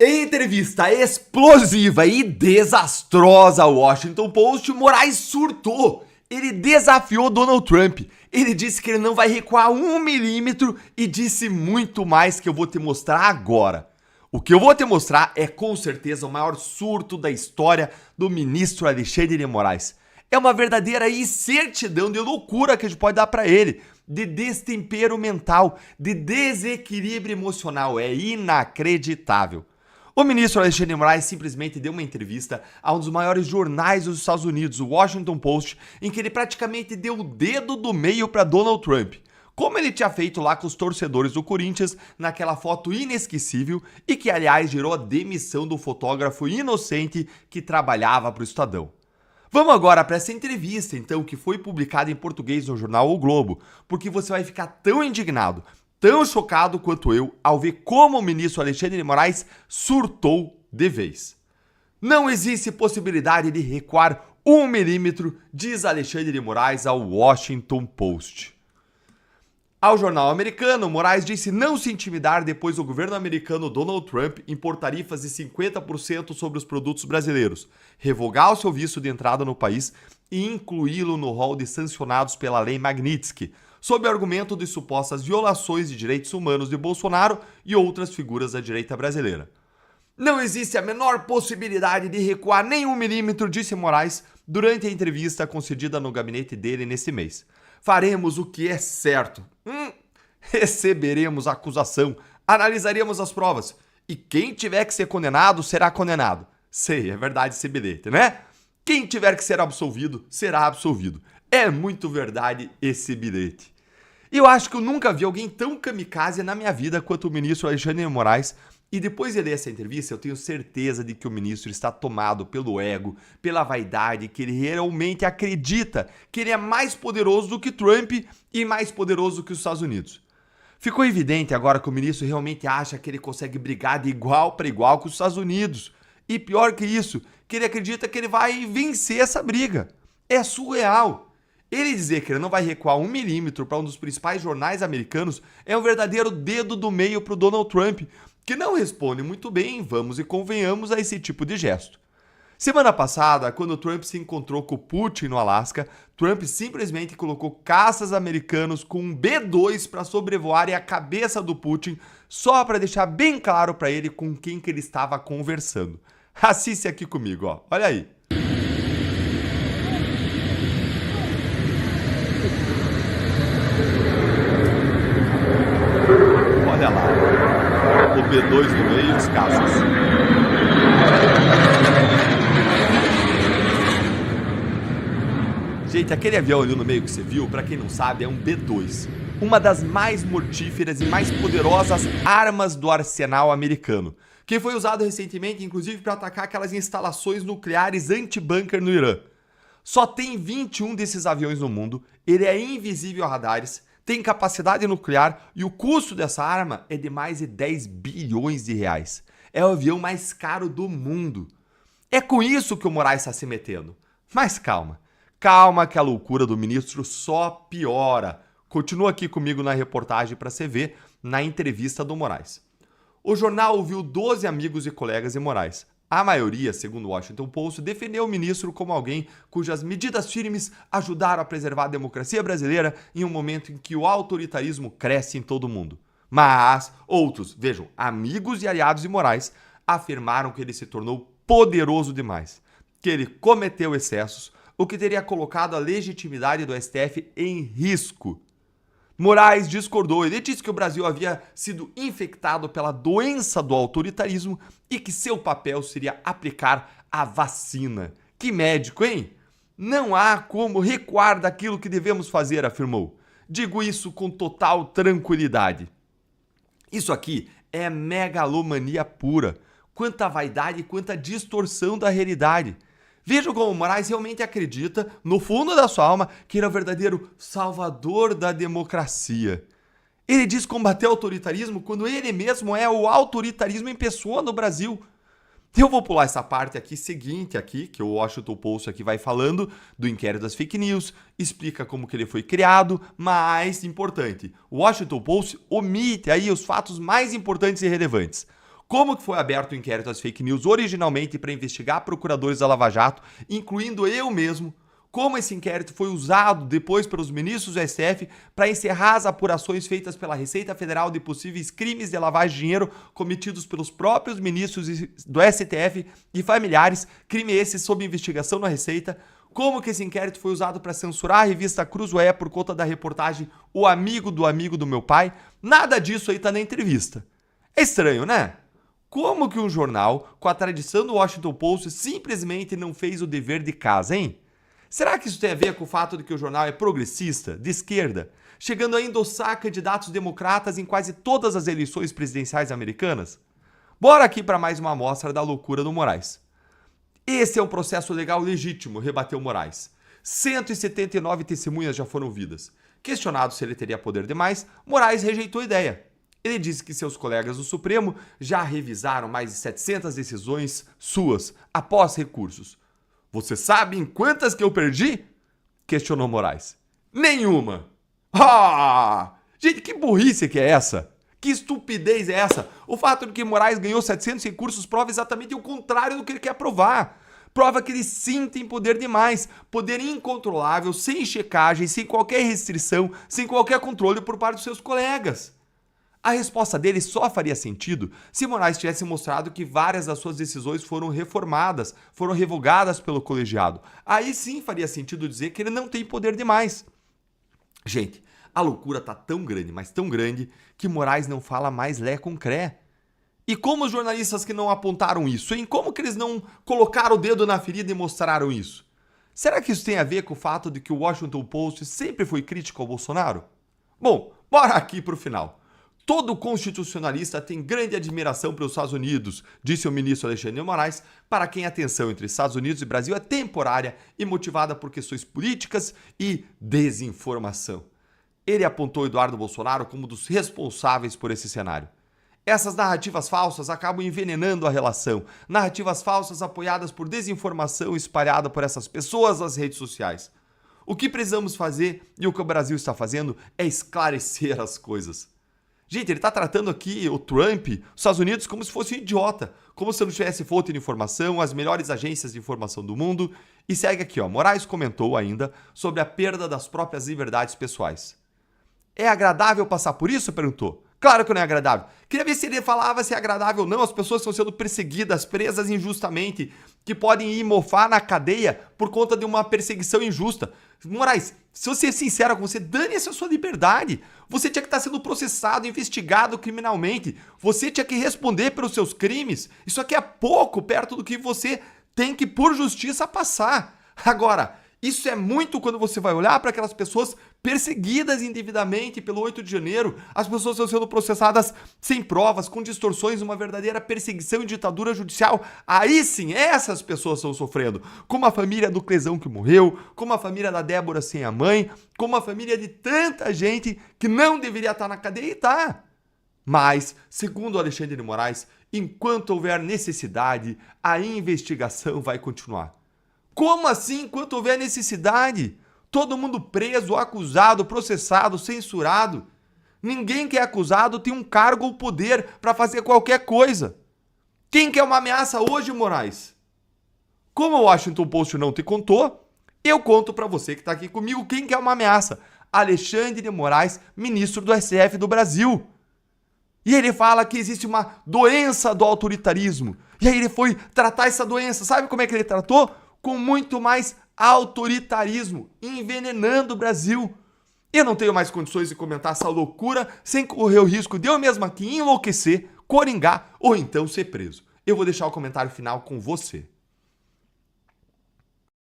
Em entrevista explosiva e desastrosa ao Washington Post, Moraes surtou. Ele desafiou Donald Trump. Ele disse que ele não vai recuar 1 milímetro e disse muito mais que eu vou te mostrar agora. O que eu vou te mostrar é com certeza o maior surto da história do ministro Alexandre de Moraes. É uma verdadeira certidão de loucura que a gente pode dar para ele, de destempero mental, de desequilíbrio emocional. É inacreditável. O ministro Alexandre de Moraes simplesmente deu uma entrevista a um dos maiores jornais dos Estados Unidos, o Washington Post, em que ele praticamente deu o dedo do meio para Donald Trump, como ele tinha feito lá com os torcedores do Corinthians naquela foto inesquecível e que, aliás, gerou a demissão do fotógrafo inocente que trabalhava para o Estadão. Vamos agora para essa entrevista, então, que foi publicada em português no jornal O Globo, porque você vai ficar tão indignado, tão chocado quanto eu ao ver como o ministro Alexandre de Moraes surtou de vez. Não existe possibilidade de recuar 1 milímetro, diz Alexandre de Moraes ao Washington Post. Ao jornal americano, Moraes disse não se intimidar depois do governo americano Donald Trump impor tarifas de 50% sobre os produtos brasileiros, revogar o seu visto de entrada no país e incluí-lo no rol de sancionados pela Lei Magnitsky, sob o argumento de supostas violações de direitos humanos de Bolsonaro e outras figuras da direita brasileira. Não existe a menor possibilidade de recuar nem 1 milímetro, disse Moraes durante a entrevista concedida no gabinete dele nesse mês. Faremos o que é certo. Receberemos a acusação, analisaremos as provas e quem tiver que ser condenado, será condenado. Sei, é verdade esse bilhete, né? Quem tiver que ser absolvido, será absolvido. É muito verdade esse bilhete. E eu acho que eu nunca vi alguém tão kamikaze na minha vida quanto o ministro Alexandre de Moraes. E depois de ler essa entrevista, eu tenho certeza de que o ministro está tomado pelo ego, pela vaidade, que ele realmente acredita que ele é mais poderoso do que Trump e mais poderoso do que os Estados Unidos. Ficou evidente agora que o ministro realmente acha que ele consegue brigar de igual para igual com os Estados Unidos. E pior que isso, que ele acredita que ele vai vencer essa briga. É surreal. Ele dizer que ele não vai recuar 1 milímetro para um dos principais jornais americanos é um verdadeiro dedo do meio para o Donald Trump, que não responde muito bem, vamos e convenhamos, a esse tipo de gesto. Semana passada, quando Trump se encontrou com Putin no Alasca, Trump simplesmente colocou caças americanos com um B-2 para sobrevoarem a cabeça do Putin, só para deixar bem claro para ele com quem que ele estava conversando. Assiste aqui comigo, ó. Olha aí. Olha lá. O B2 no meio e os caças. Gente, aquele avião ali no meio que você viu, para quem não sabe, é um B2. Uma das mais mortíferas e mais poderosas armas do arsenal americano, que foi usado recentemente, inclusive, para atacar aquelas instalações nucleares anti-bunker no Irã. Só tem 21 desses aviões no mundo, ele é invisível a radares, tem capacidade nuclear e o custo dessa arma é de mais de 10 bilhões de reais. É o avião mais caro do mundo. É com isso que o Moraes está se metendo. Mas calma, calma que a loucura do ministro só piora. Continua aqui comigo na reportagem para você ver na entrevista do Moraes. O jornal ouviu 12 amigos e colegas de Moraes. A maioria, segundo o Washington Post, defendeu o ministro como alguém cujas medidas firmes ajudaram a preservar a democracia brasileira em um momento em que o autoritarismo cresce em todo o mundo. Mas outros, vejam, amigos e aliados de Moraes, afirmaram que ele se tornou poderoso demais, que ele cometeu excessos, o que teria colocado a legitimidade do STF em risco. Moraes discordou. Ele disse que o Brasil havia sido infectado pela doença do autoritarismo e que seu papel seria aplicar a vacina. Que médico, hein? Não há como recuar daquilo que devemos fazer, afirmou. Digo isso com total tranquilidade. Isso aqui é megalomania pura. Quanta vaidade e quanta distorção da realidade. Vejam como Moraes realmente acredita, no fundo da sua alma, que ele é o verdadeiro salvador da democracia. Ele diz combater o autoritarismo quando ele mesmo é o autoritarismo em pessoa no Brasil. Eu vou pular essa parte aqui seguinte, aqui, que o Washington Post aqui vai falando do inquérito das fake news, explica como que ele foi criado, mas importante, o Washington Post omite aí os fatos mais importantes e relevantes. Como que foi aberto o inquérito às fake news originalmente para investigar procuradores da Lava Jato, incluindo eu mesmo, como esse inquérito foi usado depois pelos ministros do STF para encerrar as apurações feitas pela Receita Federal de possíveis crimes de lavagem de dinheiro cometidos pelos próprios ministros do STF e familiares, crime esse sob investigação na Receita, como que esse inquérito foi usado para censurar a revista Cruzoé por conta da reportagem O Amigo do Meu Pai. Nada disso aí tá na entrevista. É estranho, né? Como que um jornal com a tradição do Washington Post simplesmente não fez o dever de casa, hein? Será que isso tem a ver com o fato de que o jornal é progressista, de esquerda, chegando a endossar candidatos democratas em quase todas as eleições presidenciais americanas? Bora aqui para mais uma amostra da loucura do Moraes. Esse é um processo legal legítimo, rebateu Moraes. 179 testemunhas já foram ouvidas. Questionado se ele teria poder demais, Moraes rejeitou a ideia. Ele disse que seus colegas do Supremo já revisaram mais de 700 decisões suas após recursos. Você sabe em quantas que eu perdi? Questionou Moraes. Nenhuma. Gente, que burrice que é essa? Que estupidez é essa? O fato de que Moraes ganhou 700 recursos prova exatamente o contrário do que ele quer provar. Prova que ele sim tem poder demais, poder incontrolável, sem checagem, sem qualquer restrição, sem qualquer controle por parte dos seus colegas. A resposta dele só faria sentido se Moraes tivesse mostrado que várias das suas decisões foram reformadas, foram revogadas pelo colegiado. Aí sim faria sentido dizer que ele não tem poder demais. Gente, a loucura tá tão grande, mas tão grande, que Moraes não fala mais lé com cré. E como os jornalistas que não apontaram isso, hein? Como que eles não colocaram o dedo na ferida e mostraram isso? Será que isso tem a ver com o fato de que o Washington Post sempre foi crítico ao Bolsonaro? Bom, bora aqui pro final. Todo constitucionalista tem grande admiração pelos Estados Unidos, disse o ministro Alexandre de Moraes, para quem a tensão entre Estados Unidos e Brasil é temporária e motivada por questões políticas e desinformação. Ele apontou Eduardo Bolsonaro como um dos responsáveis por esse cenário. Essas narrativas falsas acabam envenenando a relação, narrativas falsas apoiadas por desinformação espalhada por essas pessoas nas redes sociais. O que precisamos fazer e o que o Brasil está fazendo é esclarecer as coisas. Gente, ele está tratando aqui o Trump, os Estados Unidos, como se fosse um idiota, como se não tivesse fonte de informação, as melhores agências de informação do mundo. E segue aqui, ó, Moraes comentou ainda sobre a perda das próprias liberdades pessoais. É agradável passar por isso? Perguntou. Claro que não é agradável. Queria ver se ele falava se é agradável ou não. As pessoas estão sendo perseguidas, presas injustamente, que podem ir mofar na cadeia por conta de uma perseguição injusta. Moraes, se eu ser sincero com você, dane-se a sua liberdade. Você tinha que estar sendo processado, investigado criminalmente. Você tinha que responder pelos seus crimes. Isso aqui é pouco perto do que você tem que, por justiça, passar. Agora, isso é muito quando você vai olhar para aquelas pessoas perseguidas indevidamente pelo 8 de janeiro. As pessoas estão sendo processadas sem provas, com distorções, uma verdadeira perseguição e ditadura judicial. Aí sim, essas pessoas estão sofrendo. Como a família do Clesão que morreu, como a família da Débora sem a mãe, como a família de tanta gente que não deveria estar na cadeia e tá. Mas, segundo Alexandre de Moraes, enquanto houver necessidade, a investigação vai continuar. Como assim, enquanto houver necessidade? Todo mundo preso, acusado, processado, censurado. Ninguém que é acusado tem um cargo ou poder para fazer qualquer coisa. Quem quer uma ameaça hoje, Moraes? Como o Washington Post não te contou, eu conto para você que está aqui comigo quem quer uma ameaça. Alexandre de Moraes, ministro do STF do Brasil. E ele fala que existe uma doença do autoritarismo. E aí ele foi tratar essa doença. Sabe como é que ele tratou? Com muito mais autoritarismo, envenenando o Brasil. Eu não tenho mais condições de comentar essa loucura sem correr o risco de eu mesmo aqui enlouquecer, coringar ou então ser preso. Eu vou deixar o comentário final com você.